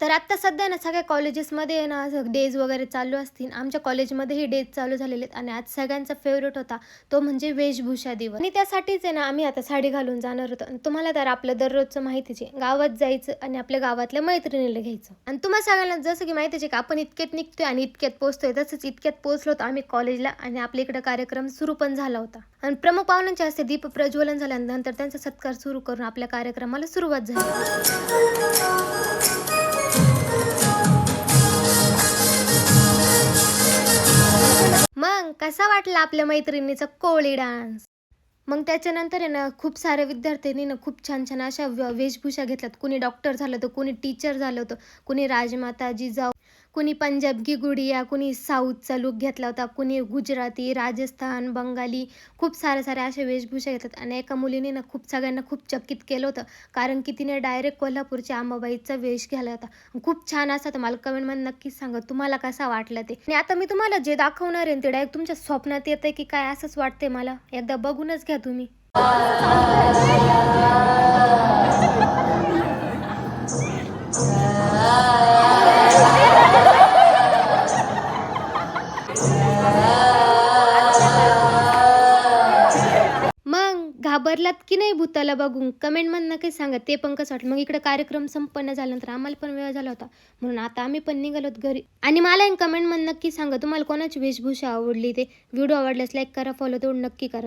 तर आत्ता सध्या ना सगळ्या कॉलेजेसमध्ये ना असं डेज वगैरे चालू असतील. आमच्या कॉलेजमध्येही डेज चालू झालेले आहेत आणि आज सगळ्यांचा फेवरेट होता तो म्हणजे वेशभूषा दिवस. आणि त्यासाठीच आहे ना आम्ही आता साडी घालून जाणार होतो. आणि तुम्हाला तर आपलं दररोजचं माहितीच आहे. गावात जायचं आणि आपल्या गावातल्या मैत्रिणीला घ्यायचं. आणि तुम्हा सगळ्यांना जसं की माहितीच आहे की आपण इतक्यात निघतोय आणि इतक्यात पोहोचतोय. तसंच इतक्यात पोहोचलो होतो आम्ही कॉलेजला आणि आपल्या इकडे कार्यक्रम सुरू पण झाला होता. आणि प्रमुख पाहुण्यांच्या हस्ते दीप प्रज्वलन झाल्यानंतर त्यांचा सत्कार सुरू करून आपल्या कार्यक्रमाला सुरुवात झाली. मग कसा वाटला आपल्या मैत्रिणीचा कोळी डान्स? मग त्याच्यानंतर आहे ना खूप साऱ्या विद्यार्थ्यांनी ना खूप छान छान अशा वेशभूषा घेतल्यात. कुणी डॉक्टर झालं होतं, कुणी टीचर झालं होतं, कुणी राजमाता जिजाऊ, कुणी पंजाबी गुडिया, कुणी साऊथचा लूक घेतला होता, कुणी गुजराती, राजस्थान, बंगाली, खूप साऱ्या अशा वेशभूषा घेतात. आणि एका मुलीने ना खूप सगळ्यांना खूप चकित केलं होतं. कारण की तिने डायरेक्ट कोल्हापूरच्या अंबाबाईचा वेश घातला होता. खूप छान असा तर मला कमेंटमध्ये नक्कीच सांगा तुम्हाला कसा वाटला ते. आणि आता मी तुम्हाला जे दाखवणार आहे ते डायरेक्ट तुमच्या स्वप्नात येतंय की काय असंच वाटतंय मला. एकदा बघूनच घ्या तुम्ही. मग घाबरलात की नाही भूताला बघून? कमेंटमध्ये नक्की सांगा ते पण कसं वाटलं. मग इकडे कार्यक्रम संपन्न झाल्यानंतर आम्हाला पण वेळ झाला होता. म्हणून आता आम्ही पण निघालोत घरी. आणि मला कमेंटमध्ये नक्की सांगा तुम्हाला कोणाची वेशभूषा आवडली ते. व्हिडिओ आवडल्यास लाईक करा, फॉलो तेवढं नक्की करा.